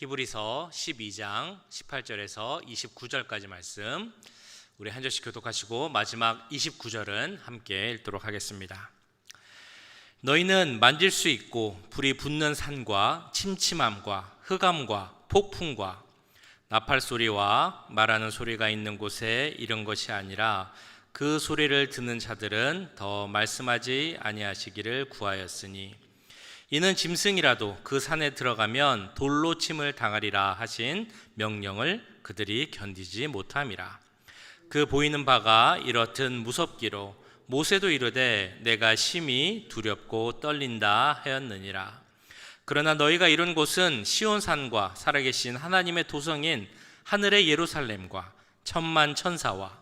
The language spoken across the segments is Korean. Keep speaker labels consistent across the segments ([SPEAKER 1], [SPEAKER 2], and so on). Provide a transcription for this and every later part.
[SPEAKER 1] 히브리서 12장 18절에서 29절까지 말씀 우리 한 절씩 교독하시고 마지막 29절은 함께 읽도록 하겠습니다. 너희는 만질 수 있고 불이 붙는 산과 침침함과 흑암과 폭풍과 나팔 소리와 말하는 소리가 있는 곳에 이른 것이 아니라 그 소리를 듣는 자들은 더 말씀하지 아니하시기를 구하였으니 이는 짐승이라도 그 산에 들어가면 돌로 침을 당하리라 하신 명령을 그들이 견디지 못함이라. 그 보이는 바가 이렇듯 무섭기로 모세도 이르되 내가 심히 두렵고 떨린다 하였느니라. 그러나 너희가 이룬 곳은 시온산과 살아계신 하나님의 도성인 하늘의 예루살렘과 천만 천사와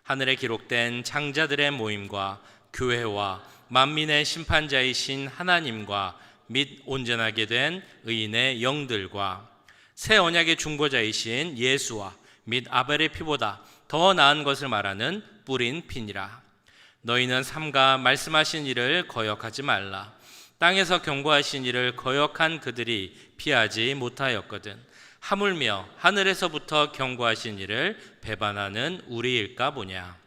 [SPEAKER 1] 하늘에 기록된 장자들의 모임과 교회와 만민의 심판자이신 하나님과 및 온전하게 된 의인의 영들과 새 언약의 중보자이신 예수와 및 아벨의 피보다 더 나은 것을 말하는 뿌린 피니라. 너희는 삼가 말씀하신 일을 거역하지 말라. 땅에서 경고하신 일을 거역한 그들이 피하지 못하였거든. 하물며 하늘에서부터 경고하신 일을 배반하는 우리일까 보냐.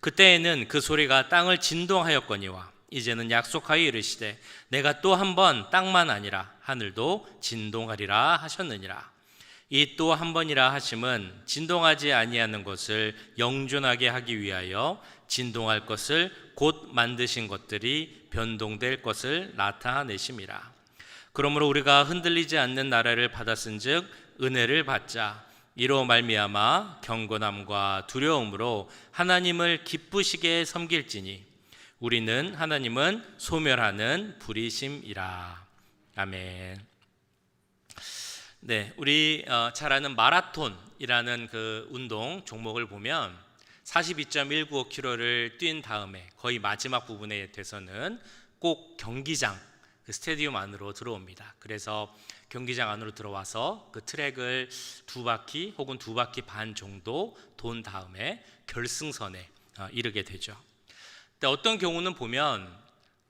[SPEAKER 1] 그때에는 그 소리가 땅을 진동하였거니와 이제는 약속하여 이르시되 내가 또 한 번 땅만 아니라 하늘도 진동하리라 하셨느니라. 이 또 한 번이라 하심은 진동하지 아니하는 것을 영존하게 하기 위하여 진동할 것을 곧 만드신 것들이 변동될 것을 나타내심이라. 그러므로 우리가 흔들리지 않는 나라를 받았은즉 은혜를 받자. 이로 말미암아 경건함과 두려움으로 하나님을 기쁘시게 섬길지니 우리는 하나님은 소멸하는 불이심이라. 아멘. 네, 우리 잘 아는 마라톤이라는 그 운동 종목을 보면 42.195km를 뛴 다음에 거의 마지막 부분에 돼서는 꼭 경기장, 그 스테디움 안으로 들어옵니다. 그래서 경기장 안으로 들어와서 그 트랙을 두 바퀴 혹은 두 바퀴 반 정도 돈 다음에 결승선에 이르게 되죠. 근데 어떤 경우는 보면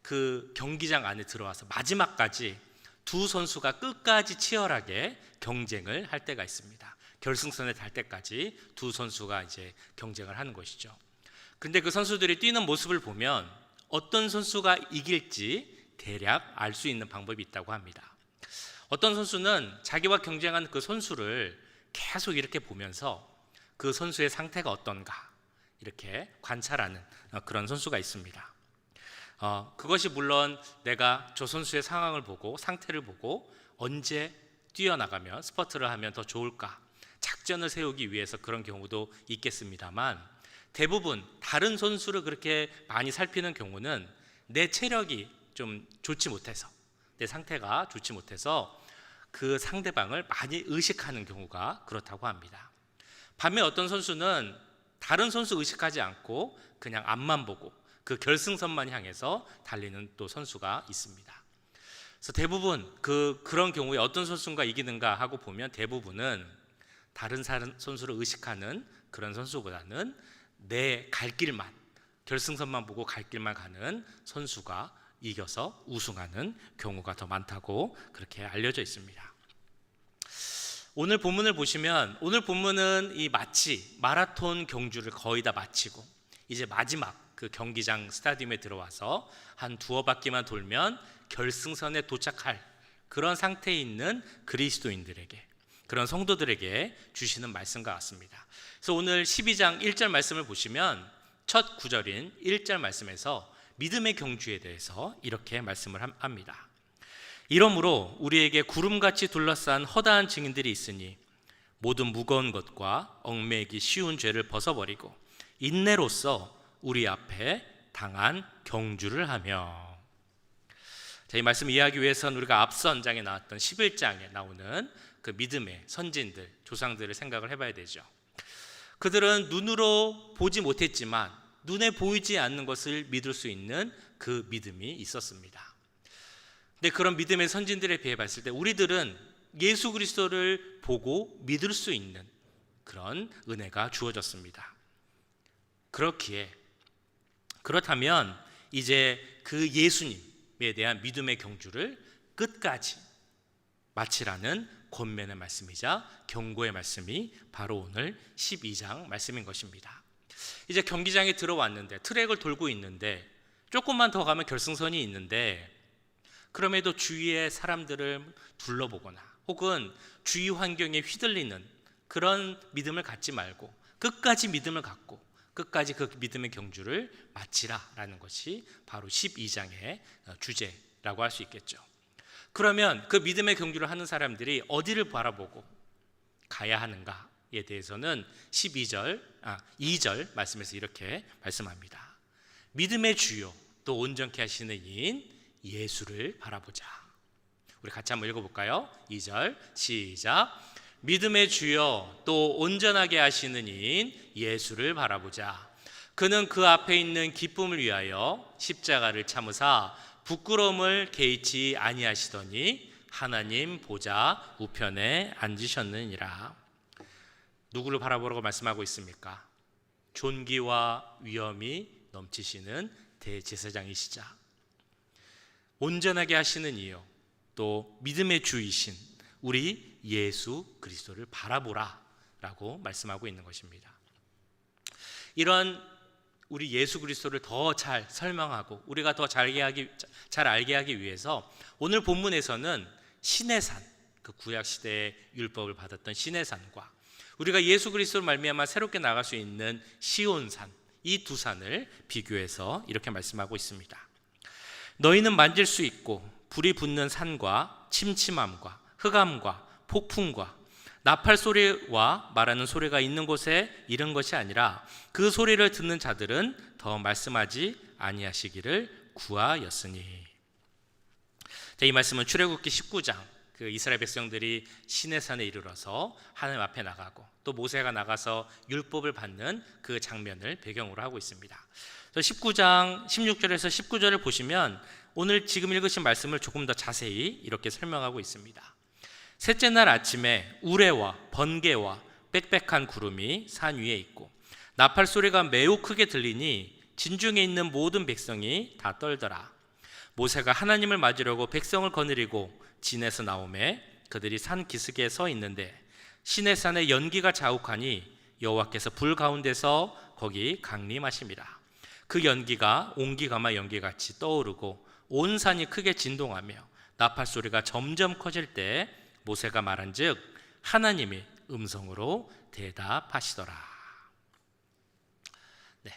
[SPEAKER 1] 그 경기장 안에 들어와서 마지막까지 두 선수가 끝까지 치열하게 경쟁을 할 때가 있습니다. 결승선에 달 때까지 두 선수가 이제 경쟁을 하는 것이죠. 근데 그 선수들이 뛰는 모습을 보면 어떤 선수가 이길지 대략 알 수 있는 방법이 있다고 합니다. 어떤 선수는 자기와 경쟁하는 그 선수를 계속 이렇게 보면서 그 선수의 상태가 어떤가 이렇게 관찰하는 그런 선수가 있습니다. 그것이 물론 내가 저 선수의 상황을 보고 상태를 보고 언제 뛰어나가면 스퍼트를 하면 더 좋을까 작전을 세우기 위해서 그런 경우도 있겠습니다만 대부분 다른 선수를 그렇게 많이 살피는 경우는 내 체력이 좀 좋지 못해서 내 상태가 좋지 못해서 그 상대방을 많이 의식하는 경우가 그렇다고 합니다. 반면 어떤 선수는 다른 선수 의식하지 않고 그냥 앞만 보고 그 결승선만 향해서 달리는 또 선수가 있습니다. 그래서 대부분 그런 경우에 어떤 선수가 이기는가 하고 보면 대부분은 다른 선수를 의식하는 그런 선수보다는 내 갈 길만 결승선만 보고 갈 길만 가는 선수가 이겨서 우승하는 경우가 더 많다고 그렇게 알려져 있습니다. 오늘 본문을 보시면 오늘 본문은 이 마치 마라톤 경주를 거의 다 마치고 이제 마지막 그 경기장 스타디움에 들어와서 한 두어 바퀴만 돌면 결승선에 도착할 그런 상태에 있는 그리스도인들에게 그런 성도들에게 주시는 말씀과 같습니다. 그래서 오늘 12장 1절 말씀을 보시면 첫 구절인 1절 말씀에서 믿음의 경주에 대해서 이렇게 말씀을 합니다. 이러므로 우리에게 구름같이 둘러싼 허다한 증인들이 있으니 모든 무거운 것과 얽매이기 쉬운 죄를 벗어버리고 인내로써 우리 앞에 당한 경주를 하며. 자, 이 말씀 이해하기 위해서는 우리가 앞선 장에 나왔던 11장에 나오는 그 믿음의 선진들, 조상들을 생각을 해봐야 되죠. 그들은 눈으로 보지 못했지만 눈에 보이지 않는 것을 믿을 수 있는 그 믿음이 있었습니다. 근데 그런 믿음의 선진들에 비해 봤을 때 우리들은 예수 그리스도를 보고 믿을 수 있는 그런 은혜가 주어졌습니다. 그렇다면 이제 그 예수님에 대한 믿음의 경주를 끝까지 마치라는 권면의 말씀이자 경고의 말씀이 바로 오늘 12장 말씀인 것입니다. 이제 경기장에 들어왔는데 트랙을 돌고 있는데 조금만 더 가면 결승선이 있는데 그럼에도 주위의 사람들을 둘러보거나 혹은 주위 환경에 휘둘리는 그런 믿음을 갖지 말고 끝까지 믿음을 갖고 끝까지 그 믿음의 경주를 마치라라는 것이 바로 12장의 주제라고 할 수 있겠죠. 그러면 그 믿음의 경주를 하는 사람들이 어디를 바라보고 가야 하는가에 대해서는 2절 말씀에서 이렇게 말씀합니다. 믿음의 주요 또 온전케 하시는 이인 예수를 바라보자. 우리 같이 한번 읽어볼까요? 2절 시작. 믿음의 주요 또 온전하게 하시는 이인 예수를 바라보자. 그는 그 앞에 있는 기쁨을 위하여 십자가를 참으사 부끄러움을 개의치 아니하시더니 하나님 보좌 우편에 앉으셨느니라. 누구를 바라보라고 말씀하고 있습니까? 존귀와 위엄이 넘치시는 대제사장이시자 온전하게 하시는 이요 또 믿음의 주이신 우리 예수 그리스도를 바라보라 라고 말씀하고 있는 것입니다. 이런 우리 예수 그리스도를 더 잘 설명하고 우리가 더 잘 알게 하기 위해서 오늘 본문에서는 시내산, 그 구약시대의 율법을 받았던 시내산과 우리가 예수 그리스도를 말미암아 새롭게 나갈 수 있는 시온산, 이 두 산을 비교해서 이렇게 말씀하고 있습니다. 너희는 만질 수 있고 불이 붙는 산과 침침함과 흑암과 폭풍과 나팔 소리와 말하는 소리가 있는 곳에 이른 것이 아니라 그 소리를 듣는 자들은 더 말씀하지 아니하시기를 구하였으니. 이 말씀은 출애굽기 19장 그 이스라엘 백성들이 시내산에 이르러서 하나님 앞에 나가고 또 모세가 나가서 율법을 받는 그 장면을 배경으로 하고 있습니다. 19장 16절에서 19절을 보시면 오늘 지금 읽으신 말씀을 조금 더 자세히 이렇게 설명하고 있습니다. 셋째 날 아침에 우레와 번개와 빽빽한 구름이 산 위에 있고 나팔 소리가 매우 크게 들리니 진중에 있는 모든 백성이 다 떨더라. 모세가 하나님을 맞으려고 백성을 거느리고 진에서 나오매 그들이 산 기슭에 서 있는데 시내산에 연기가 자욱하니 여호와께서 불 가운데서 거기 강림하심이라. 그 연기가 옹기가마 연기같이 떠오르고 온 산이 크게 진동하며 나팔 소리가 점점 커질 때 모세가 말한즉 하나님이 음성으로 대답하시더라.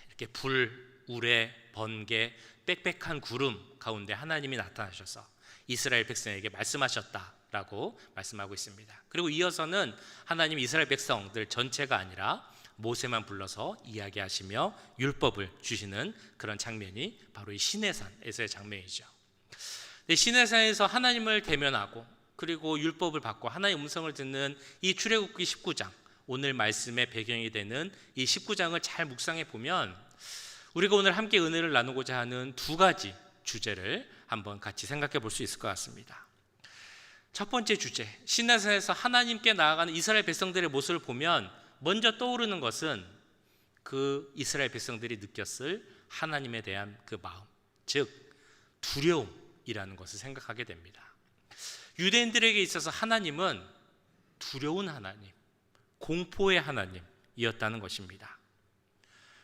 [SPEAKER 1] 이렇게 불, 우레, 번개, 빽빽한 구름 가운데 하나님이 나타나셔서 이스라엘 백성에게 말씀하셨다라고 말씀하고 있습니다. 그리고 이어서는 하나님 이스라엘 백성들 전체가 아니라 모세만 불러서 이야기하시며 율법을 주시는 그런 장면이 바로 이 시내산에서의 장면이죠. 시내산에서 하나님을 대면하고 그리고 율법을 받고 하나님의 음성을 듣는 이 출애굽기 19장, 오늘 말씀의 배경이 되는 이 19장을 잘 묵상해 보면 우리가 오늘 함께 은혜를 나누고자 하는 두 가지 주제를 한번 같이 생각해 볼 수 있을 것 같습니다. 첫 번째 주제, 시내산에서 하나님께 나아가는 이스라엘 백성들의 모습을 보면 먼저 떠오르는 것은 그 이스라엘 백성들이 느꼈을 하나님에 대한 그 마음, 즉 두려움이라는 것을 생각하게 됩니다. 유대인들에게 있어서 하나님은 두려운 하나님, 공포의 하나님이었다는 것입니다.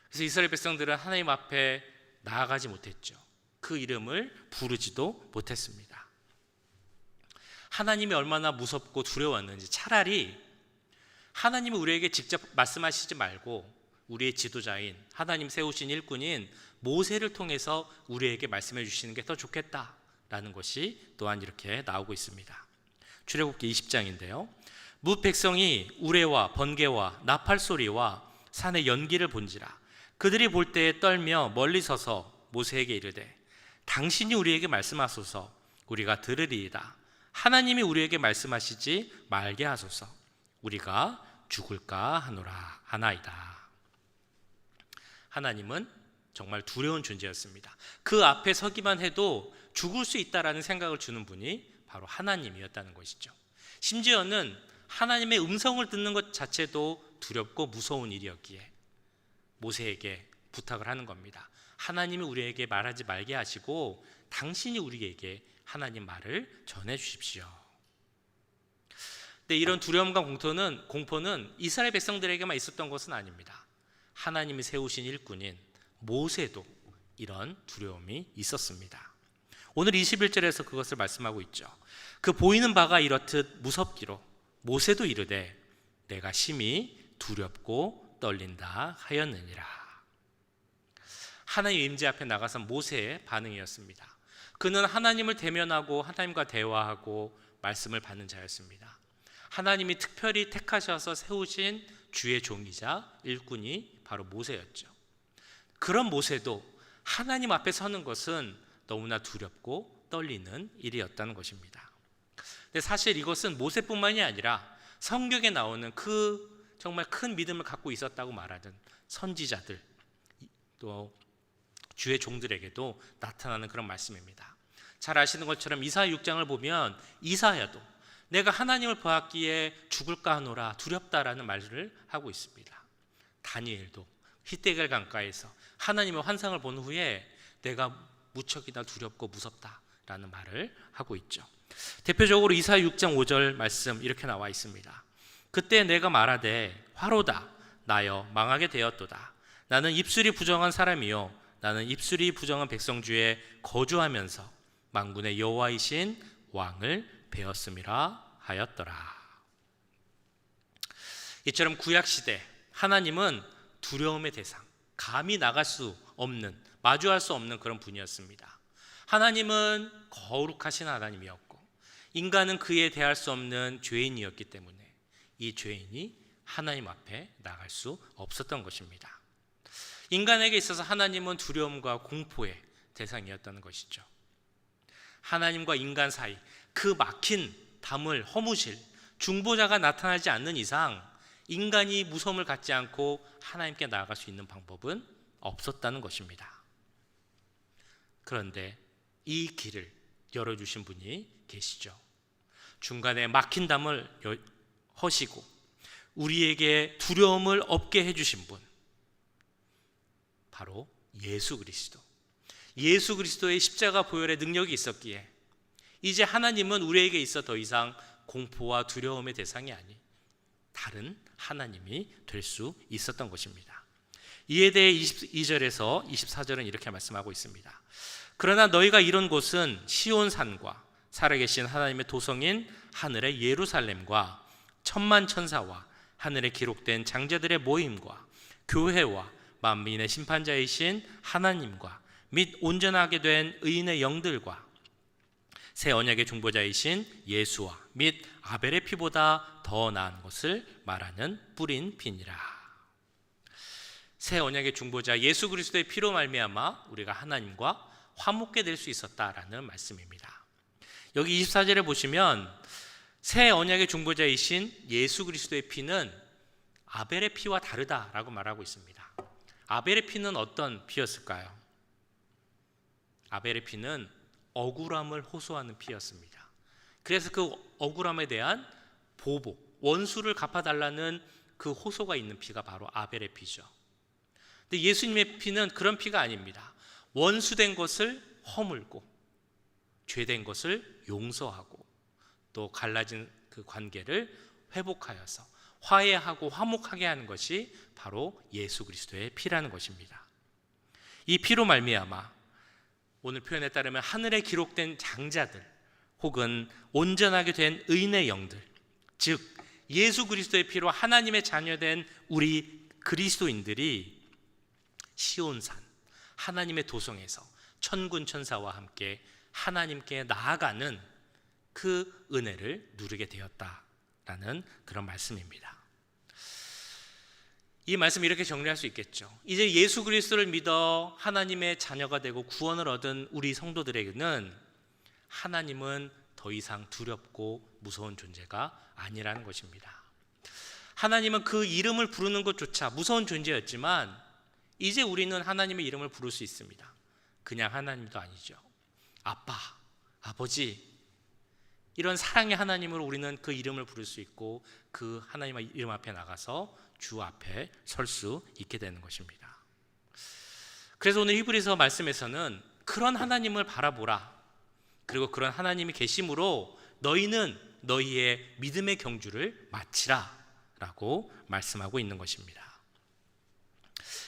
[SPEAKER 1] 그래서 이스라엘 백성들은 하나님 앞에 나아가지 못했죠. 그 이름을 부르지도 못했습니다. 하나님이 얼마나 무섭고 두려웠는지 차라리 하나님이 우리에게 직접 말씀하시지 말고 우리의 지도자인 하나님 세우신 일꾼인 모세를 통해서 우리에게 말씀해 주시는 게 더 좋겠다라는 것이 또한 이렇게 나오고 있습니다. 출애굽기 20장인데요. 뭇 백성이 우레와 번개와 나팔 소리와 산의 연기를 본지라 그들이 볼 때에 떨며 멀리 서서 모세에게 이르되 당신이 우리에게 말씀하소서 우리가 들으리이다. 하나님이 우리에게 말씀하시지 말게 하소서 우리가 죽을까 하나이다. 하나님은 정말 두려운 존재였습니다. 그 앞에 서기만 해도 죽을 수 있다라는 생각을 주는 분이 바로 하나님이었다는 것이죠. 심지어는 하나님의 음성을 듣는 것 자체도 두렵고 무서운 일이었기에 모세에게 부탁을 하는 겁니다. 하나님이 우리에게 말하지 말게 하시고 당신이 우리에게 하나님 말을 전해 주십시오. 근데 이런 두려움과 공포는 이스라엘 백성들에게만 있었던 것은 아닙니다. 하나님이 세우신 일꾼인 모세도 이런 두려움이 있었습니다. 오늘 21절에서 그것을 말씀하고 있죠. 그 보이는 바가 이렇듯 무섭기로 모세도 이르되 내가 심히 두렵고 떨린다 하였느니라. 하나님 임재 앞에 나가서 모세의 반응이었습니다. 그는 하나님을 대면하고 하나님과 대화하고 말씀을 받는 자였습니다. 하나님이 특별히 택하셔서 세우신 주의 종이자 일꾼이 바로 모세였죠. 그런 모세도 하나님 앞에 서는 것은 너무나 두렵고 떨리는 일이었다는 것입니다. 근데 사실 이것은 모세뿐만이 아니라 성경에 나오는 그 정말 큰 믿음을 갖고 있었다고 말하는 선지자들, 또 주의 종들에게도 나타나는 그런 말씀입니다. 잘 아시는 것처럼 이사야 6장을 보면 이사야도 내가 하나님을 보았기에 죽을까 하노라 두렵다라는 말을 하고 있습니다. 다니엘도 히데겔 강가에서 하나님의 환상을 본 후에 내가 무척이나 두렵고 무섭다라는 말을 하고 있죠. 대표적으로 이사야 6장 5절 말씀 이렇게 나와 있습니다. 그때 내가 말하되 화로다 나여 망하게 되었도다. 나는 입술이 부정한 사람이요 나는 입술이 부정한 백성 중에 거주하면서 만군의 여호와이신 왕을 배웠음이라 하였더라. 이처럼 구약시대 하나님은 두려움의 대상, 감히 나갈 수 없는, 마주할 수 없는 그런 분이었습니다. 하나님은 거룩하신 하나님이었고 인간은 그에 대할 수 없는 죄인이었기 때문에 이 죄인이 하나님 앞에 나갈 수 없었던 것입니다. 인간에게 있어서 하나님은 두려움과 공포의 대상이었다는 것이죠. 하나님과 인간 사이 그 막힌 담을 허무실 중보자가 나타나지 않는 이상 인간이 무서움을 갖지 않고 하나님께 나아갈 수 있는 방법은 없었다는 것입니다. 그런데 이 길을 열어주신 분이 계시죠. 중간에 막힌 담을 허시고 우리에게 두려움을 없게 해주신 분, 바로 예수 그리스도. 예수 그리스도의 십자가 보혈의 능력이 있었기에 이제 하나님은 우리에게 있어 더 이상 공포와 두려움의 대상이 아닌 다른 하나님이 될 수 있었던 것입니다. 이에 대해 22절에서 24절은 이렇게 말씀하고 있습니다. 그러나 너희가 이룬 곳은 시온산과 살아계신 하나님의 도성인 하늘의 예루살렘과 천만 천사와 하늘에 기록된 장자들의 모임과 교회와 만민의 심판자이신 하나님과 및 온전하게 된 의인의 영들과 새 언약의 중보자이신 예수와 및 아벨의 피보다 더 나은 것을 말하는 뿌린 피니라. 새 언약의 중보자 예수 그리스도의 피로 말미암아 우리가 하나님과 화목게 될 수 있었다라는 말씀입니다. 여기 24절에 보시면 새 언약의 중보자이신 예수 그리스도의 피는 아벨의 피와 다르다라고 말하고 있습니다. 아벨의 피는 어떤 피였을까요? 아벨의 피는 억울함을 호소하는 피였습니다. 그래서 그 억울함에 대한 보복, 원수를 갚아달라는 그 호소가 있는 피가 바로 아벨의 피죠. 근데 예수님의 피는 그런 피가 아닙니다. 원수된 것을 허물고 죄된 것을 용서하고 또 갈라진 그 관계를 회복하여서 화해하고 화목하게 하는 것이 바로 예수 그리스도의 피라는 것입니다. 이 피로 말미암아 오늘 표현에 따르면 하늘에 기록된 장자들 혹은 온전하게 된 의인의 영들, 즉 예수 그리스도의 피로 하나님의 자녀된 우리 그리스도인들이 시온산 하나님의 도성에서 천군 천사와 함께 하나님께 나아가는 그 은혜를 누리게 되었다라는 그런 말씀입니다. 이 말씀 이렇게 정리할 수 있겠죠. 이제 예수 그리스도를 믿어 하나님의 자녀가 되고 구원을 얻은 우리 성도들에게는 하나님은 더 이상 두렵고 무서운 존재가 아니라는 것입니다. 하나님은 그 이름을 부르는 것조차 무서운 존재였지만 이제 우리는 하나님의 이름을 부를 수 있습니다. 그냥 하나님도 아니죠. 아빠, 아버지, 이런 사랑의 하나님으로 우리는 그 이름을 부를 수 있고 그 하나님의 이름 앞에 나가서 주 앞에 설 수 있게 되는 것입니다. 그래서 오늘 히브리서 말씀에서는 그런 하나님을 바라보라. 그리고 그런 하나님이 계심으로 너희는 너희의 믿음의 경주를 마치라 라고 말씀하고 있는 것입니다.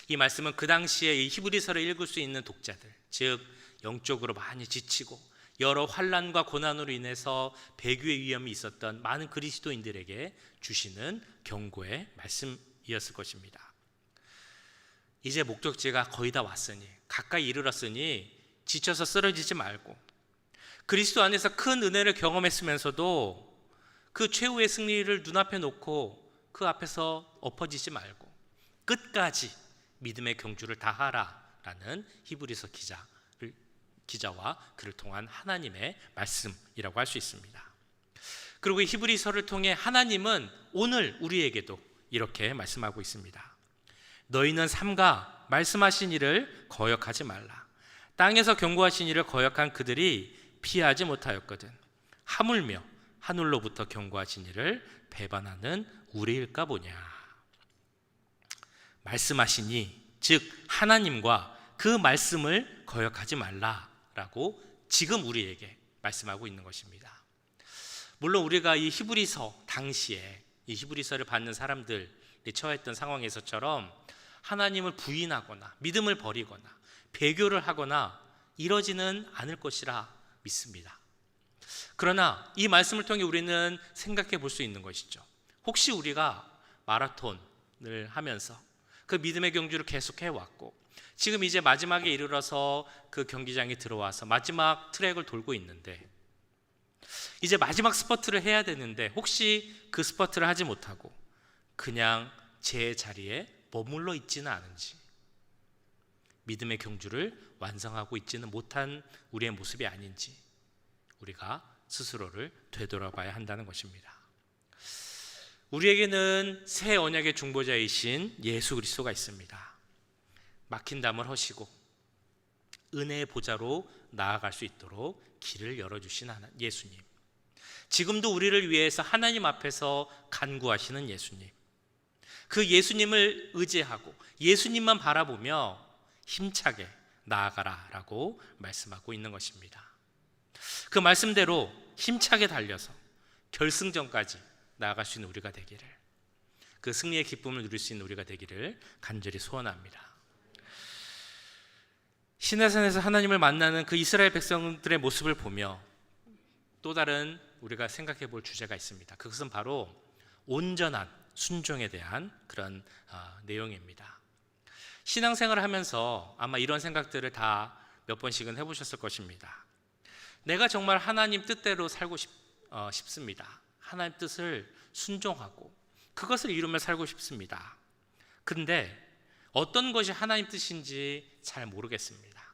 [SPEAKER 1] 이 말씀은 그 당시에 이 히브리서를 읽을 수 있는 독자들, 즉 영적으로 많이 지치고 여러 환난과 고난으로 인해서 배교의 위험이 있었던 많은 그리스도인들에게 주시는 경고의 말씀이었을 것입니다. 이제 목적지가 거의 다 왔으니, 가까이 이르렀으니 지쳐서 쓰러지지 말고, 그리스도 안에서 큰 은혜를 경험했으면서도 그 최후의 승리를 눈앞에 놓고 그 앞에서 엎어지지 말고 끝까지 믿음의 경주를 다하라라는 히브리서 기자와 그를 통한 하나님의 말씀이라고 할 수 있습니다. 그리고 이 히브리서를 통해 하나님은 오늘 우리에게도 이렇게 말씀하고 있습니다. 너희는 삼가 말씀하신 이를 거역하지 말라. 땅에서 경고하신 이를 거역한 그들이 피하지 못하였거든. 하물며 하늘로부터 경고하신 이를 배반하는 우리일까 보냐. 말씀하시니, 즉 하나님과 그 말씀을 거역하지 말라라고 지금 우리에게 말씀하고 있는 것입니다. 물론 우리가 이 히브리서 당시에 이 히브리서를 받는 사람들이 처했던 상황에서처럼 하나님을 부인하거나 믿음을 버리거나 배교를 하거나 이러지는 않을 것이라 믿습니다. 그러나 이 말씀을 통해 우리는 생각해 볼 수 있는 것이죠. 혹시 우리가 마라톤을 하면서 그 믿음의 경주를 계속해 왔고 지금 이제 마지막에 이르러서 그 경기장에 들어와서 마지막 트랙을 돌고 있는데 이제 마지막 스퍼트를 해야 되는데 혹시 그 스퍼트를 하지 못하고 그냥 제 자리에 머물러 있지는 않은지, 믿음의 경주를 완성하고 있지는 못한 우리의 모습이 아닌지 우리가 스스로를 되돌아봐야 한다는 것입니다. 우리에게는 새 언약의 중보자이신 예수 그리스도가 있습니다. 막힌 담을 허시고 은혜의 보좌로 나아갈 수 있도록 길을 열어주신 예수님, 지금도 우리를 위해서 하나님 앞에서 간구하시는 예수님, 그 예수님을 의지하고 예수님만 바라보며 힘차게 나아가라라고 말씀하고 있는 것입니다. 그 말씀대로 힘차게 달려서 결승전까지 나아갈 수 있는 우리가 되기를, 그 승리의 기쁨을 누릴 수 있는 우리가 되기를 간절히 소원합니다. 시내산에서 하나님을 만나는 그 이스라엘 백성들의 모습을 보며 또 다른 우리가 생각해 볼 주제가 있습니다. 그것은 바로 온전한 순종에 대한 그런 내용입니다. 신앙생활을 하면서 아마 이런 생각들을 다 몇 번씩은 해보셨을 것입니다. 내가 정말 하나님 뜻대로 살고 싶습니다. 하나님 뜻을 순종하고 그것을 이루며 살고 싶습니다. 근데 어떤 것이 하나님 뜻인지 잘 모르겠습니다.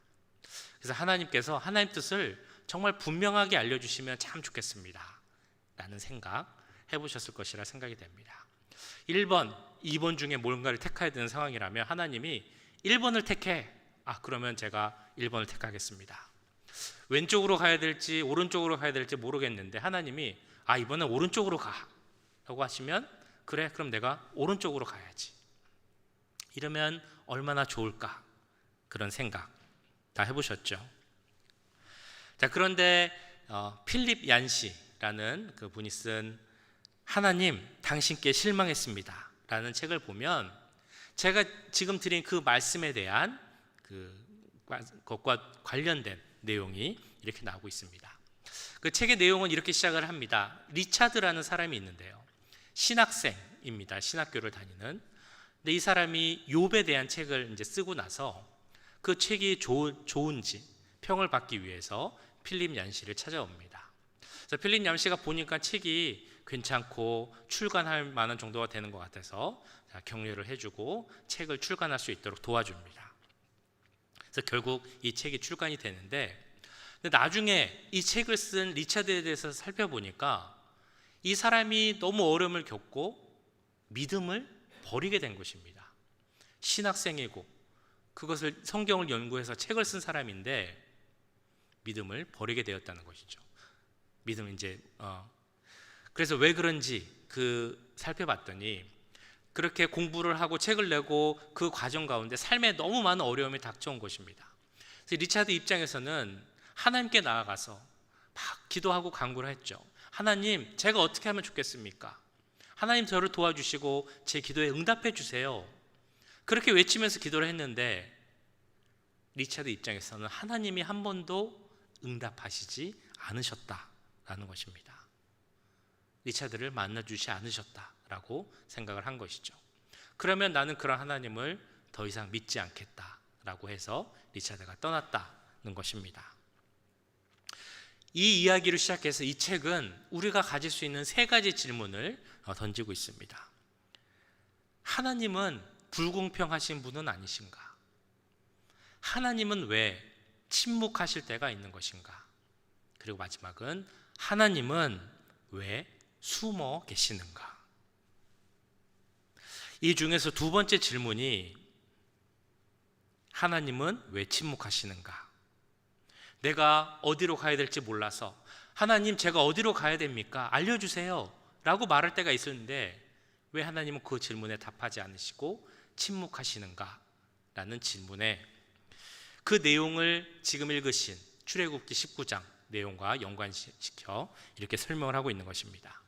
[SPEAKER 1] 그래서 하나님께서 하나님 뜻을 정말 분명하게 알려주시면 참 좋겠습니다 라는 생각 해보셨을 것이라 생각이 됩니다. 1번, 2번 중에 뭔가를 택해야 되는 상황이라면 하나님이 1번을 택해. 그러면 제가 1번을 택하겠습니다. 왼쪽으로 가야 될지 오른쪽으로 가야 될지 모르겠는데 하나님이 이번엔 오른쪽으로 가 라고 하시면 그래, 그럼 내가 오른쪽으로 가야지. 이러면 얼마나 좋을까, 그런 생각 다 해보셨죠? 자, 그런데 필립 얀시라는 그 분이 쓴 하나님 당신께 실망했습니다 라는 책을 보면 제가 지금 드린 그 말씀에 대한 그것과 관련된 내용이 이렇게 나오고 있습니다. 그 책의 내용은 이렇게 시작을 합니다. 리차드라는 사람이 있는데요, 신학생입니다. 신학교를 다니는. 근데 이 사람이 욥에 대한 책을 이제 쓰고 나서 그 책이 좋은지 평을 받기 위해서 필립 얀시를 찾아옵니다. 그래서 필립 얀시가 보니까 책이 괜찮고 출간할 만한 정도가 되는 것 같아서 격려를 해주고 책을 출간할 수 있도록 도와줍니다. 그래서 결국 이 책이 출간이 되는데, 근데 나중에 이 책을 쓴 리차드에 대해서 살펴보니까 이 사람이 너무 어려움을 겪고 믿음을 버리게 된 것입니다. 신학생이고 그것을 성경을 연구해서 책을 쓴 사람인데 믿음을 버리게 되었다는 것이죠. 그래서 왜 그런지 살펴봤더니 그렇게 공부를 하고 책을 내고 그 과정 가운데 삶에 너무 많은 어려움이 닥쳐온 것입니다. 그래서 리차드 입장에서는 하나님께 나아가서 막 기도하고 간구를 했죠. 하나님, 제가 어떻게 하면 좋겠습니까? 하나님 저를 도와주시고 제 기도에 응답해 주세요. 그렇게 외치면서 기도를 했는데 리차드 입장에서는 하나님이 한 번도 응답하시지 않으셨다라는 것입니다. 리차드를 만나주지 않으셨다라고 생각을 한 것이죠. 그러면 나는 그런 하나님을 더 이상 믿지 않겠다라고 해서 리차드가 떠났다는 것입니다. 이 이야기를 시작해서 이 책은 우리가 가질 수 있는 세 가지 질문을 던지고 있습니다. 하나님은 불공평하신 분은 아니신가? 하나님은 왜 침묵하실 때가 있는 것인가? 그리고 마지막은 하나님은 왜 숨어 계시는가? 이 중에서 두 번째 질문이 하나님은 왜 침묵하시는가? 내가 어디로 가야 될지 몰라서 하나님 제가 어디로 가야 됩니까? 알려주세요 라고 말할 때가 있었는데 왜 하나님은 그 질문에 답하지 않으시고 침묵하시는가? 라는 질문에 그 내용을 지금 읽으신 출애굽기 19장 내용과 연관시켜 이렇게 설명을 하고 있는 것입니다.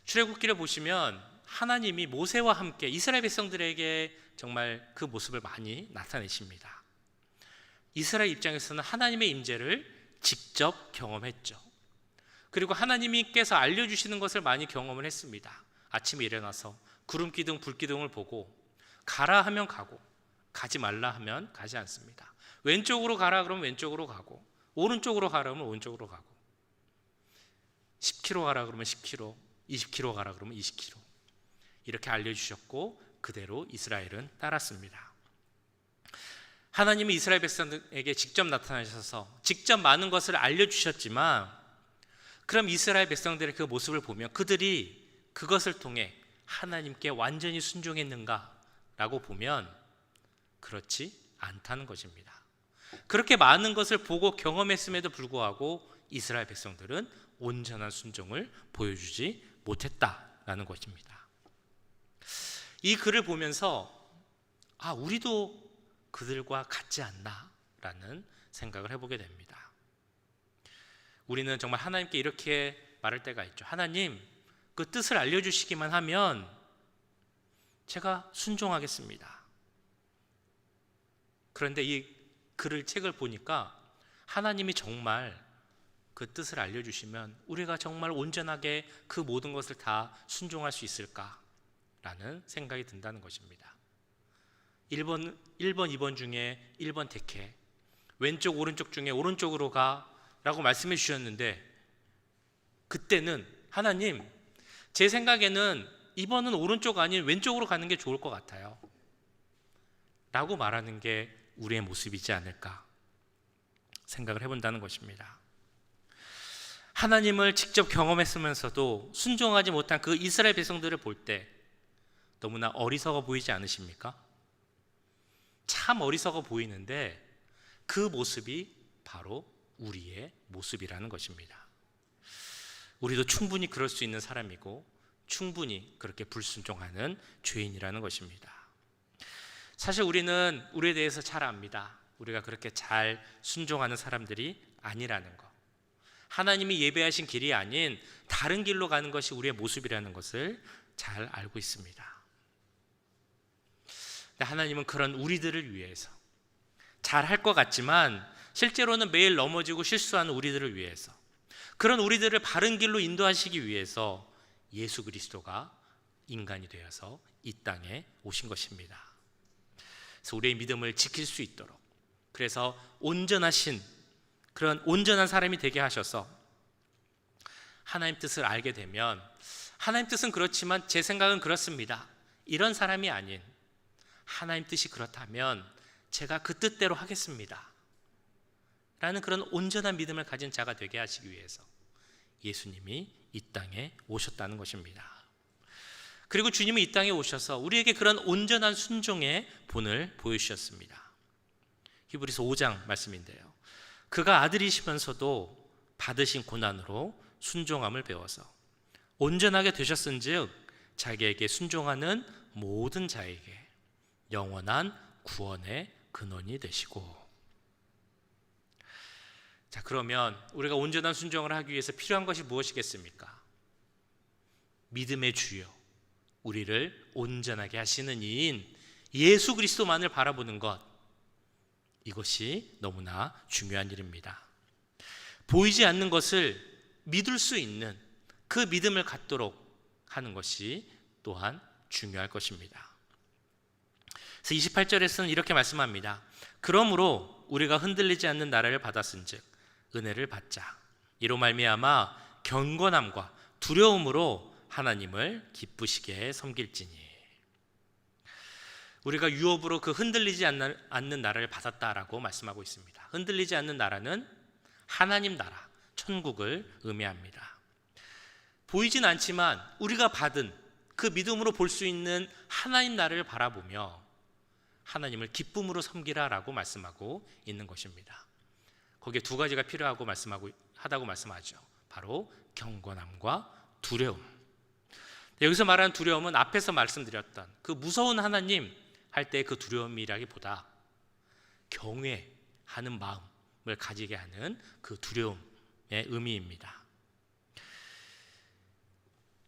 [SPEAKER 1] 출애굽기를 보시면 하나님이 모세와 함께 이스라엘 백성들에게 정말 그 모습을 많이 나타내십니다. 이스라엘 입장에서는 하나님의 임재를 직접 경험했죠. 그리고 하나님께서 알려주시는 것을 많이 경험을 했습니다. 아침에 일어나서 구름기둥, 불기둥을 보고 가라 하면 가고 가지 말라 하면 가지 않습니다. 왼쪽으로 가라 그러면 왼쪽으로 가고 오른쪽으로 가라 그러면 오른쪽으로 가고 10km 가라 그러면 10km, 20km 가라 그러면 20km 이렇게 알려주셨고 그대로 이스라엘은 따랐습니다. 하나님은 이스라엘 백성에게 직접 나타나셔서 직접 많은 것을 알려주셨지만 그럼 이스라엘 백성들의 그 모습을 보면 그들이 그것을 통해 하나님께 완전히 순종했는가? 라고 보면 그렇지 않다는 것입니다. 그렇게 많은 것을 보고 경험했음에도 불구하고 이스라엘 백성들은 온전한 순종을 보여주지 못했다라는 것입니다. 이 글을 보면서 우리도 그들과 같지 않나라는 생각을 해보게 됩니다. 우리는 정말 하나님께 이렇게 말할 때가 있죠. 하나님, 그 뜻을 알려주시기만 하면 제가 순종하겠습니다. 그런데 이 책을 보니까 하나님이 정말 그 뜻을 알려주시면 우리가 정말 온전하게 그 모든 것을 다 순종할 수 있을까라는 생각이 든다는 것입니다. 1번, 2번 중에 1번 택해. 왼쪽, 오른쪽 중에 오른쪽으로 가 라고 말씀해 주셨는데 그때는 하나님, 제 생각에는 2번은 오른쪽 아닌 왼쪽으로 가는 게 좋을 것 같아요 라고 말하는 게 우리의 모습이지 않을까 생각을 해본다는 것입니다. 하나님을 직접 경험했으면서도 순종하지 못한 그 이스라엘 백성들을 볼 때 너무나 어리석어 보이지 않으십니까? 참 어리석어 보이는데 그 모습이 바로 우리의 모습이라는 것입니다. 우리도 충분히 그럴 수 있는 사람이고 충분히 그렇게 불순종하는 죄인이라는 것입니다. 사실 우리는 우리에 대해서 잘 압니다. 우리가 그렇게 잘 순종하는 사람들이 아니라는 것. 하나님이 예배하신 길이 아닌 다른 길로 가는 것이 우리의 모습이라는 것을 잘 알고 있습니다. 하나님은 그런 우리들을 위해서 잘할 것 같지만 실제로는 매일 넘어지고 실수하는 우리들을 위해서 그런 우리들을 바른 길로 인도하시기 위해서 예수 그리스도가 인간이 되어서 이 땅에 오신 것입니다. 그래서 우리의 믿음을 지킬 수 있도록 그래서 온전하신 그런 온전한 사람이 되게 하셔서 하나님 뜻을 알게 되면 하나님 뜻은 그렇지만 제 생각은 그렇습니다. 이런 사람이 아닌 하나님 뜻이 그렇다면 제가 그 뜻대로 하겠습니다 라는 그런 온전한 믿음을 가진 자가 되게 하시기 위해서 예수님이 이 땅에 오셨다는 것입니다. 그리고 주님은 이 땅에 오셔서 우리에게 그런 온전한 순종의 본을 보여주셨습니다. 히브리서 5장 말씀인데요. 그가 아들이시면서도 받으신 고난으로 순종함을 배워서 온전하게 되셨은즉 자기에게 순종하는 모든 자에게 영원한 구원의 근원이 되시고 자, 그러면 우리가 온전한 순종을 하기 위해서 필요한 것이 무엇이겠습니까? 믿음의 주요, 우리를 온전하게 하시는 이인 예수 그리스도만을 바라보는 것, 이것이 너무나 중요한 일입니다. 보이지 않는 것을 믿을 수 있는 그 믿음을 갖도록 하는 것이 또한 중요할 것입니다. 그래서 28절에서는 이렇게 말씀합니다. 그러므로 우리가 흔들리지 않는 나라를 받았은즉 은혜를 받자. 이로 말미암아 경건함과 두려움으로 하나님을 기쁘시게 섬길지니. 우리가 유업으로 그 흔들리지 않는 나라를 받았다라고 말씀하고 있습니다. 흔들리지 않는 나라는 하나님 나라, 천국을 의미합니다. 보이진 않지만 우리가 받은 그 믿음으로 볼 수 있는 하나님 나라를 바라보며 하나님을 기쁨으로 섬기라라고 말씀하고 있는 것입니다. 거기에 두 가지가 필요하다고 말씀하죠. 바로 경건함과 두려움. 여기서 말하는 두려움은 앞에서 말씀드렸던 그 무서운 하나님 할 때 그 두려움이라기보다 경외하는 마음을 가지게 하는 그 두려움의 의미입니다.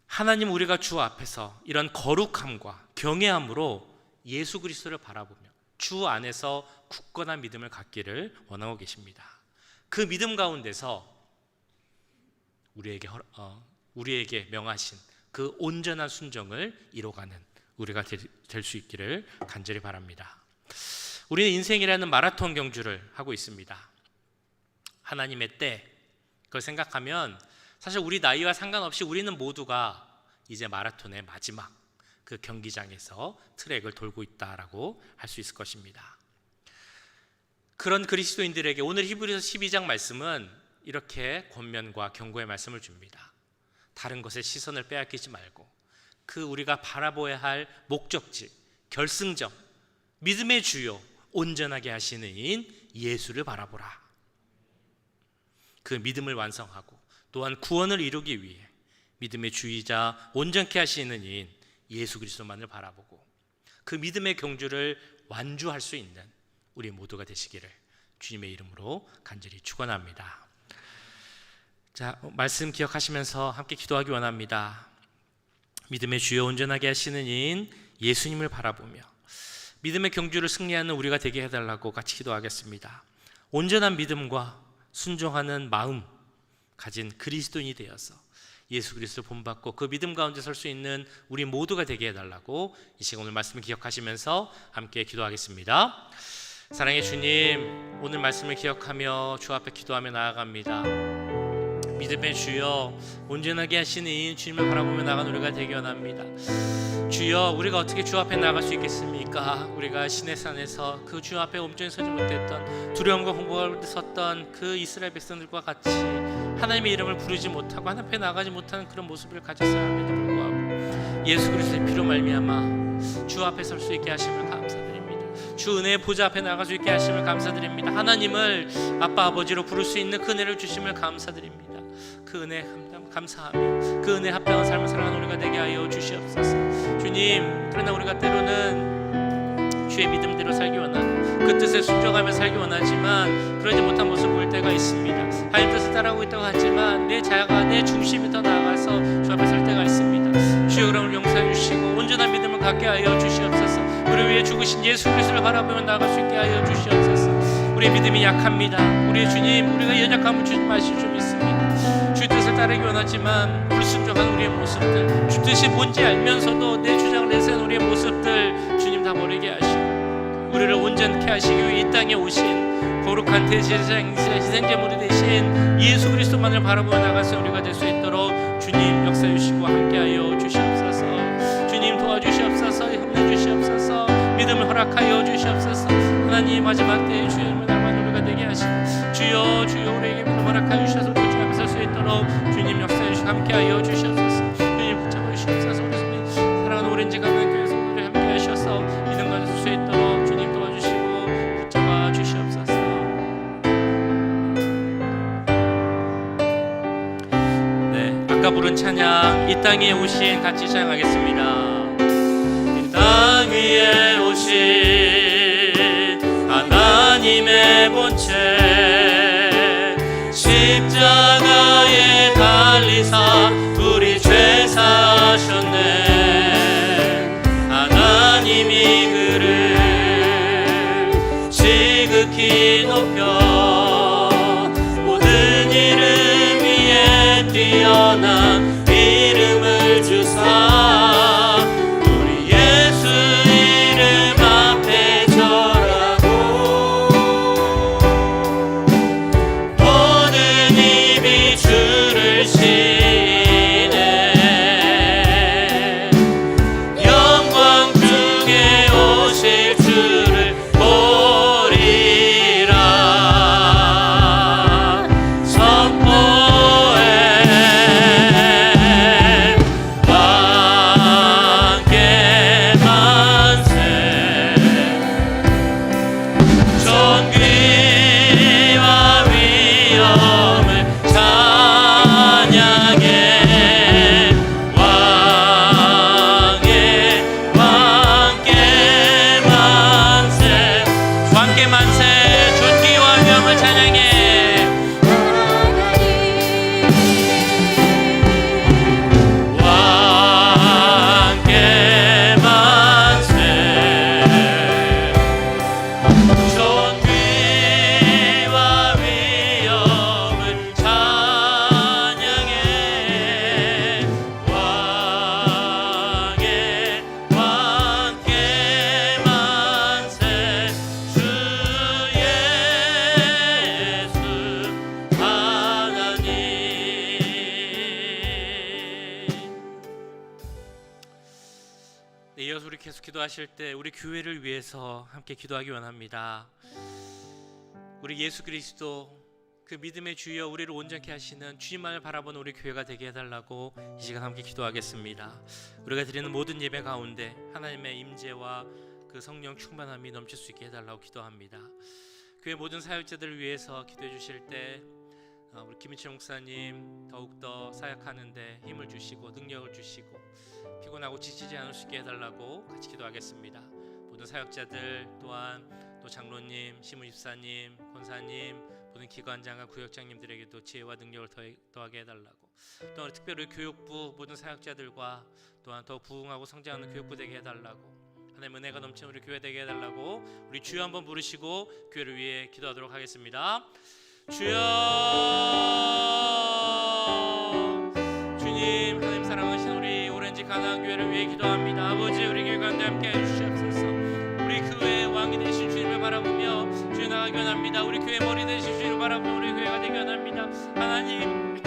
[SPEAKER 1] 하나님, 우리가 주 앞에서 이런 거룩함과 경외함으로 예수 그리스도를 바라보며 주 안에서 굳건한 믿음을 갖기를 원하고 계십니다. 그 믿음 가운데서 우리에게 명하신 그 온전한 순종을 이뤄가는 우리가 될 수 있기를 간절히 바랍니다. 우리는 인생이라는 마라톤 경주를 하고 있습니다. 하나님의 때, 그걸 생각하면 사실 우리 나이와 상관없이 우리는 모두가 이제 마라톤의 마지막 그 경기장에서 트랙을 돌고 있다라고 할 수 있을 것입니다. 그런 그리스도인들에게 오늘 히브리서 12장 말씀은 이렇게 권면과 경고의 말씀을 줍니다. 다른 것에 시선을 빼앗기지 말고 그 우리가 바라보아야 할 목적지, 결승점, 믿음의 주요, 온전하게 하시는 이인 예수를 바라보라. 그 믿음을 완성하고 또한 구원을 이루기 위해 믿음의 주이자 온전케 하시는 이인 예수 그리스도만을 바라보고 그 믿음의 경주를 완주할 수 있는 우리 모두가 되시기를 주님의 이름으로 간절히 축원합니다. 자, 말씀 기억하시면서 함께 기도하기 원합니다. 믿음의 주여 온전하게 하시는 이인 예수님을 바라보며 믿음의 경주를 승리하는 우리가 되게 해달라고 같이 기도하겠습니다. 온전한 믿음과 순종하는 마음 가진 그리스도인이 되어서 예수 그리스도 본받고 그 믿음 가운데 설 수 있는 우리 모두가 되게 해달라고 이 시간 오늘 말씀을 기억하시면서 함께 기도하겠습니다. 사랑의 주님, 오늘 말씀을 기억하며 주 앞에 기도하며 나아갑니다. 믿음의 주여 온전하게 하시는 이 주님을 바라보며 나아가는 우리가 되기 원합니다. 주여, 우리가 어떻게 주 앞에 나아갈 수 있겠습니까? 우리가 시내산에서 그 주 앞에 온전히 서지 못했던, 두려움과 공포가 가운데 섰던 그 이스라엘 백성들과 같이 하나님의 이름을 부르지 못하고 하나님 앞에 나가지 못하는 그런 모습을 가졌어야 함에도 불구하고 예수 그리스도의 피로 말미암아 주 앞에 설 수 있게 하심을 감사드립니다. 주 은혜의 보좌 앞에 나갈 수 있게 하심을 감사드립니다. 하나님을 아빠 아버지로 부를 수 있는 그 은혜를 주심을 감사드립니다. 그 은혜 감사하며 그 은혜 합당한 삶을 살아가는 우리가 되게 하여 주시옵소서. 주님, 그러나 우리가 때로는 주의 믿음대로 살기 원하고 그 뜻에 순종하며 살기 원하지만 그러지 못한 모습을 볼 때가 있습니다. 하나님 뜻을 따라가고 있다고 하지만 내 자아가, 내 중심이 더 나아가서 주 앞에 설 때가 있습니다. 주여, 그럼 용서해 주시고 온전한 믿음을 갖게 하여 주시옵소서. 우리 위해 죽으신 예수 그리스도를 바라보며 나아갈 수 있게 하여 주시옵소서. 우리의 믿음이 약합니다. 우리의 주님, 우리가 연약함을 주지 마실 줄 믿습니다. 주 뜻을 따르기 원하지만 불순종한 우리의 모습들, 주 뜻이 뭔지 알면서도 내 주장을 내세운 우리의 모습들 주님 다 버리게 하시고 우리를 온전케 하시기 위해 이 땅에 오신 거룩한 대제사장 희생제물이 되신 예수 그리스도만을 바라보며 나가서 우리가 될 수 있도록 주님 역사해 주시고 함께하여 주시옵소서. 주님 도와주시옵소서. 힘내 주시옵소서. 믿음을 허락하여 주시옵소서. 하나님, 마지막 때에 주의 이름을 닮은 우리가 되게 하시고 주여 우리에게 믿음 허락하여 주셔서 우리 주 앞에 설 수 있도록 주님 역사해 주시고 함께하여 주시옵소서. 주님 붙잡아 주시옵소서. 우리 사랑하는 오렌지 가면 교회에서 우리 함께 하셔서 믿음 가져 설 수 있도록 주님 도와주시고 붙잡아 주시옵소서. 네, 아까 부른 찬양 이 땅에 오신 같이 찬양하겠습니다. 이 땅 위에 오신 하나님의 본체 십자가에 달리사 우리 죄 사셨네. 하나님이 그를 지극히 높여 모든 이름 위에 뛰어난 이름을 주사 우리 예수 이름 앞에 절하고 모든 입이 주를 시인해 영광 중에 오실 주를 보리라. 선포해 왕께 만세. 존귀와 위엄을 찬양해 왕께 만세. 왕께 만세. 존귀와 위엄을 찬양해 왕께 만세. 존귀와 위엄을 찬양해 왕께 만세. 주 예수 하나님. 네, 이어서 우리 계속 기도하실 때 우리 교회를 위해서 함께 기도하기 원합니다. 우리 예수 그리스도 그 믿음의 주여 우리를 온전케 하시는 주님만을 바라보는 우리 교회가 되게 해달라고 이 시간 함께 기도하겠습니다. 우리가 드리는 모든 예배 가운데 하나님의 임재와 그 성령 충만함이 넘칠 수 있게 해달라고 기도합니다. 교회 모든 사역자들을 위해서 기도해 주실 때 우리 김인철 목사님 더욱더 사역하는데 힘을 주시고 능력을 주시고 피곤하고 지치지 않을 수 있게 해달라고 같이 기도하겠습니다. 모든 사역자들 또한 또 장로님, 시무집사님, 권사님, 모든 기관장과 구역장님들에게도 지혜와 능력을 더하게 해달라고, 또한 특별히 교육부 모든 사역자들과 또한 더 부흥하고 성장하는 교육부 되게 해달라고, 하나님의 은혜가 넘치는 우리 교회 되게 해달라고 우리 주여 한번 부르시고 교회를 위해 기도하도록 하겠습니다. 주여, 주님, 하나님 사랑하신 우리 오렌지 가나안 교회를 위해 기도합니다. 아버지, 우리 교회 가운데 함께 해주시옵소서. 우리 교회의 왕이 되신 주님을 바라보며 주여 나가기 원합니다. 우리 교회 머리 되신 주님을 바라보며 우리 교회가 되기 원합니다. 하나님,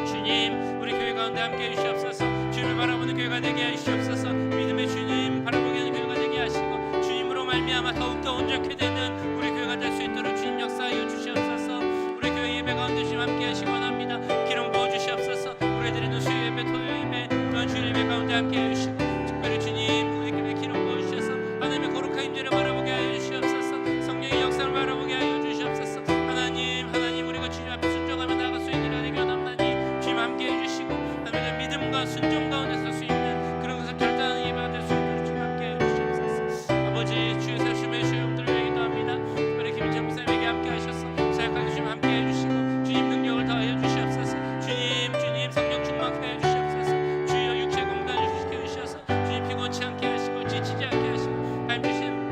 [SPEAKER 1] 주님, 우리 교회 가운데 함께 해주시옵소서. 주님을 바라보는 교회가 되게 하시옵소서. 믿음의 주님 바라보게 하는 교회가 되게 하시고 주님으로 말미암아 더욱더 온전케 되는 우리 교회가 될 수 있도록 주님 역사하여 주시옵소서. 우리 교회 예배 가운데 주님 함께 하시기 원합니다. 기름 부어 주시옵소서. 우리 드리는 수요 예배, 토요 예배, 또한 주일 예배 가운데 함께 해주시고 특별히 주님 우리 교회 기름 부어 주셔서 하나님의 거룩한 임재를 바라보게 하여 주시옵소서. 성령의 역사를 바라보게 하여 주시옵소서. 하나님 우리가 주님 앞에 순종하며 나아갈 수 있는 은혜가 남나니 주님 함께 해주시고 하나님의 믿음과 순종 가운데 설 수 있는 그런 것을 결단하는 예배가 될 수 있도록 주님 함께 해여 주시옵소서. 아버지, 주의 세심의 주님들을 얘기도 합니다. 특별히 김인철 목사님에게 함께 하셔서 사역하게 주님 함께 해주시고 주님 능력을 더하여 주시옵소서. 주님 성령 충만케 하여 주시옵소서. 주여 육체 건강을 주시게 주셔서 주님 피곤치 않게 하시고 지치지 않게 하시고 하나님 주신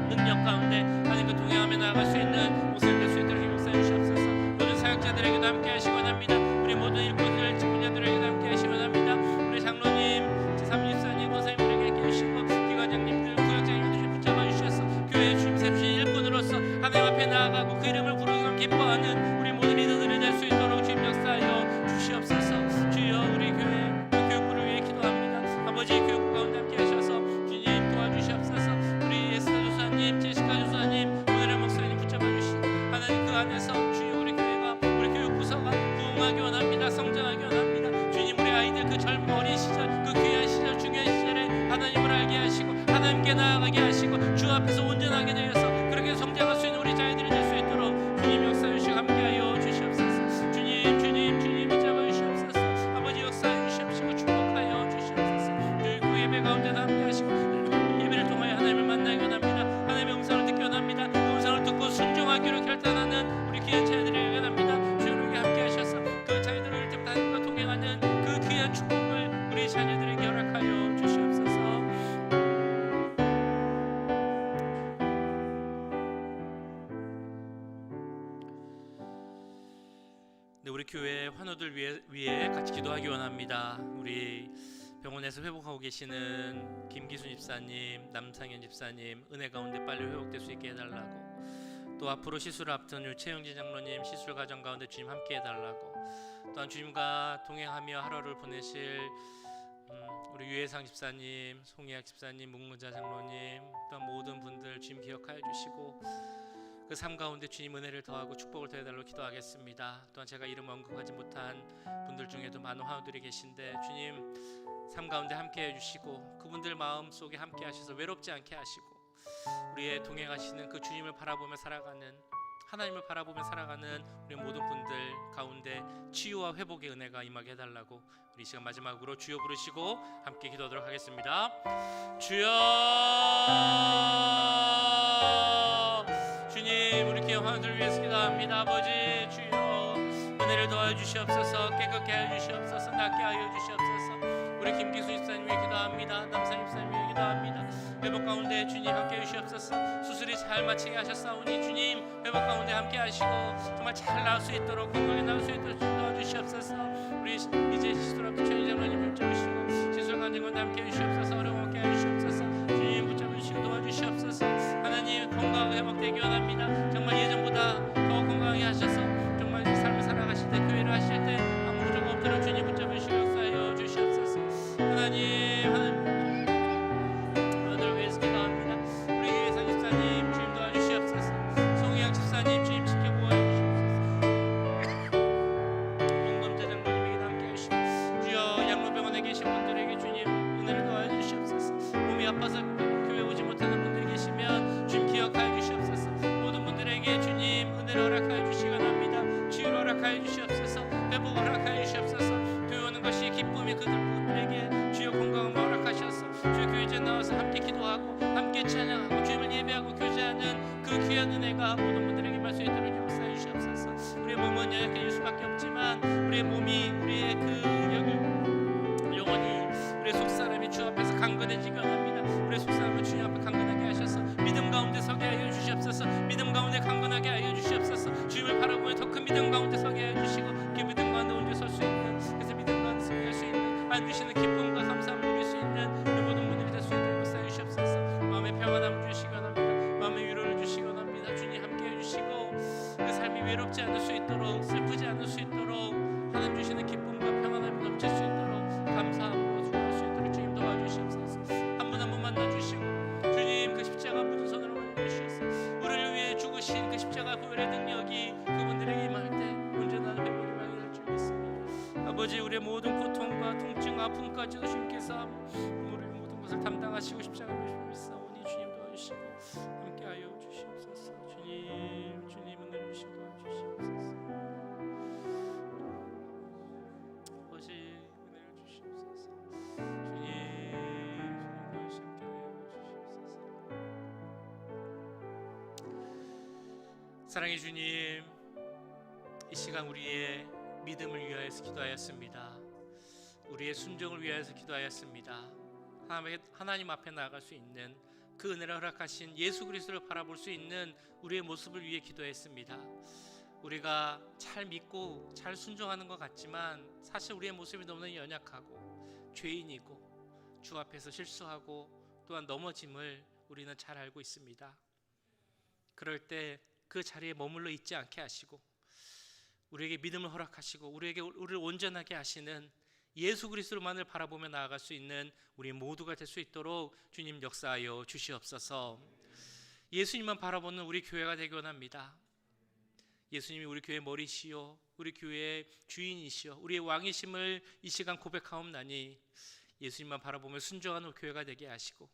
[SPEAKER 1] 능력 가운데 하나님과 동행하며 나아갈 수 있는 목사님 될 수 있도록 힘써 주시옵소서. 모든 사역자들에게도 함께 하시기 원합니다. 우리 모든 일꾼들, 직분자들에게도 함께 하시기 원합니다. 대한 축복을 우리 자녀들에게 허락하여 주시옵소서. 네, 우리 교회 환우들 위해 같이 기도하기 원합니다. 우리 병원에서 회복하고 계시는 김기순 집사님, 남상현 집사님 은혜 가운데 빨리 회복될 수 있게 해달라고, 또 앞으로 시술을 앞둔 최영진 장로님 시술 과정 가운데 주님 함께 해달라고, 또한 주님과 동행하며 하루를 보내실 우리 유혜상 집사님, 송혜학 집사님, 문문자 장로님, 또한 모든 분들 주님 기억하여 주시고 그 삶 가운데 주님 은혜를 더하고 축복을 더해달라고 기도하겠습니다. 또한 제가 이름 언급하지 못한 분들 중에도 많은 환우들이 계신데 주님 삶 가운데 함께 해주시고 그분들 마음 속에 함께 하셔서 외롭지 않게 하시고 우리의 동행하시는 그 주님을 바라보며 살아가는, 하나님을 바라보며 살아가는 우리 모든 분들 가운데 치유와 회복의 은혜가 임하게 해달라고 우리 시간 마지막으로 주여 부르시고 함께 기도하도록 하겠습니다. 주여. 주님, 우리 귀한 환우들 위해서 기도합니다. 아버지 주여 은혜를 더하여 주시옵소서. 깨끗게 하여 주시옵소서. 낫게 하여 주시옵소서. 우리 김기수 집사님 위해 기도합니다. 남상 집사님 위해 기도합니다. 회복 가운데 주님 함께 해주시옵소서. 수술이 잘 마치게 하셨사오니 주님 회복 가운데 함께 하시고 정말 잘 나을 수 있도록, 건강히 나을 수 있도록 도와주시옵소서. 우리 이제 시술 앞에 최희 장로님 붙잡으시고 시술 가운데 함께 해주시옵소서. 어려움 함께 해주시옵소서. 주님 붙잡으시고 도와주시옵소서. 하나님 건강하게 회복되기 원합니다. 정말 예전보다 더 건강하게 하셔서 정말 삶을 살아가실 때, 교회를 하실 때 아무 부족 없도록 주님 붙잡으시고 역사하여 주시옵소서. 하나님 하나님을 위해서 기도합니다. 우리 유혜상 집사님 주님 도와주시옵소서. 송희양 집사님 주님 지켜보아 주시옵소서. 문검자 장로님에게 함께 하시고 주여 양로병원에 계신 분들에게 주님 은혜를 더하여 주시옵소서. 몸이 아파서 교회 오지 못하는 분들이 계시면 주님 기억하여 주시옵소서. 모든 분들에게 주님 은혜를 허락하여 주시기 원합니다. 치유를 허락하여 주시옵소서. 회복을 허락하여 주시옵소서. 교회 오는 것이 기쁨이 그들에게 주여 건강을 허락하셔서 주여 교회에 나와서 함께 기도하고 함께 찬양하고 주님을 예배하고 교제하는 그 귀한 은혜가 모든 분들에게 임할 수 있도록 역사해 주시옵소서. 우리의 몸은 연약해질 수밖에 없지만 우리의 몸이, 우리의 그 영혼이, 우리의 속사람이 주 앞에서 강건해지기 원합니다. 우리의 속사람을 주님 앞에 강건하게 하셔서 믿음 가운데 서게 하여 주시옵소서. 믿음 가운데 강건하게 하여 주시옵소서. 주님을 바라보며 더 큰 믿음 가운데 서게 하여 주시고 그 믿음 가운데 온전히 설 수 있는, 그래서 믿음 가운데 서게 할 수 있는, 안 주시는 기쁨과 감사함을 누릴 수 있는 우리 모든 분들이 될 수 있도록 역사해 주시옵소서. 마음의 평안함을 주시기 원합니다. 마음의 위로를 주시기 원합니다. 주님 함께 해주시고 그 삶이 외롭지 않을 수 있도록, 슬프지 않을 수 있도록, 하나님 주시는 기쁨과 평안함이 넘칠 수 있도록, 감사함으로 주할 수 있도록 주님 도와주시옵소서. 한 분 한 분 만나주시고 주님 그 십자가 묻은 손으로 올려주셔서 우리를 위해 죽으신 그 십자가 보혈의 능력이 그분들에게 임할 때 온전한 회복이 임하게 될 줄 믿습니다. 아버지 우리의 모든 고통과 통증, 아픔까지도 주님께서 우리의 모든 것을 담당하시고 십자가 보시고 있사오니 주님 도와주시고 함께하여 주시옵소서. 주님 은혜를 주시고 도와주시옵소서. 아버지 은혜를 주시옵소서. 주님 도와주시고 함께하여 주시옵소서. 사랑의 주님, 이 시간 우리의 믿음을 위하여서 기도하였습니다. 우리의 순종을 위하여서 기도하였습니다. 하나님 앞에 나아갈 수 있는 그 은혜를 허락하신 예수 그리스도를 바라볼 수 있는 우리의 모습을 위해 기도했습니다. 우리가 잘 믿고 잘 순종하는 것 같지만 사실 우리의 모습이 너무나 연약하고 죄인이고 주 앞에서 실수하고 또한 넘어짐을 우리는 잘 알고 있습니다. 그럴 때 그 자리에 머물러 있지 않게 하시고 우리에게 믿음을 허락하시고 우리를 온전하게 하시는 예수 그리스도만을 바라보며 나아갈 수 있는 우리 모두가 될 수 있도록 주님 역사하여 주시옵소서. 예수님만 바라보는 우리 교회가 되기 원합니다. 예수님이 우리 교회의 머리시요 우리 교회의 주인이시요 우리의 왕이심을 이 시간 고백하옵나니 예수님만 바라보며 순종하는 교회가 되게 하시고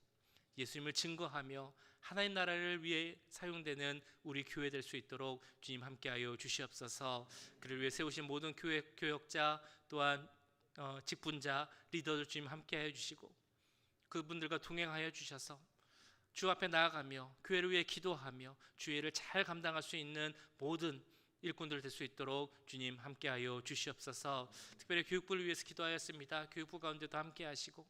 [SPEAKER 1] 예수님을 증거하며 하나님 나라를 위해 사용되는 우리 교회 될 수 있도록 주님 함께하여 주시옵소서. 그를 위해 세우신 모든 교회 교역자 또한 직분자 리더들 주님 함께하여 주시고 그분들과 동행하여 주셔서 주 앞에 나아가며 교회를 위해 기도하며 주의를 잘 감당할 수 있는 모든 일꾼들 될 수 있도록 주님 함께하여 주시옵소서. 특별히 교육부를 위해서 기도하였습니다. 교육부 가운데도 함께하시고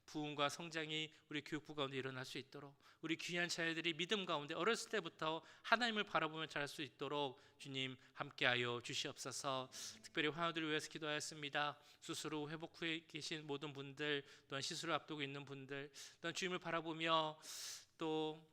[SPEAKER 1] 부흥과 성장이 우리 교육부 가운데 일어날 수 있도록, 우리 귀한 자녀들이 믿음 가운데 어렸을 때부터 하나님을 바라보며 자랄 수 있도록 주님 함께하여 주시옵소서. 특별히 환우들을 위해서 기도하였습니다. 수술 후 회복 후에 계신 모든 분들, 또한 시술을 앞두고 있는 분들, 또한 주님을 바라보며 또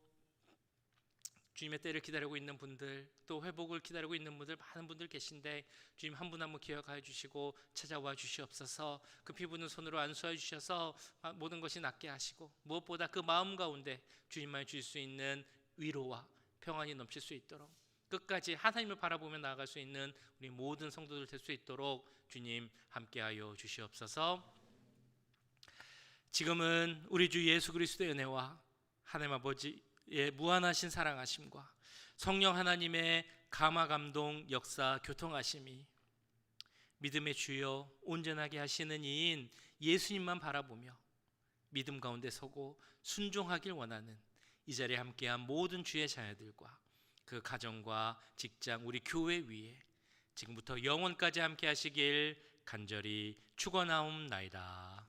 [SPEAKER 1] 주님의 때를 기다리고 있는 분들, 또 회복을 기다리고 있는 분들, 많은 분들 계신데 주님 한 분 한 분 기억하여 주시고 찾아와 주시옵소서. 그 피부는 손으로 안수하여 주셔서 모든 것이 낫게 하시고, 무엇보다 그 마음 가운데 주님만 주실 수 있는 위로와 평안이 넘칠 수 있도록, 끝까지 하나님을 바라보며 나아갈 수 있는 우리 모든 성도들 될 수 있도록 주님 함께하여 주시옵소서. 지금은 우리 주 예수 그리스도의 은혜와 하나님 아버지의 무한하신 사랑하심과 성령 하나님의 감화 감동 역사 교통하심이 믿음의 주여 온전하게 하시는 이인 예수님만 바라보며 믿음 가운데 서고 순종하길 원하는 이 자리에 함께한 모든 주의 자녀들과 그 가정과 직장, 우리 교회 위에 지금부터 영원까지 함께 하시길 간절히 축원하옵나이다.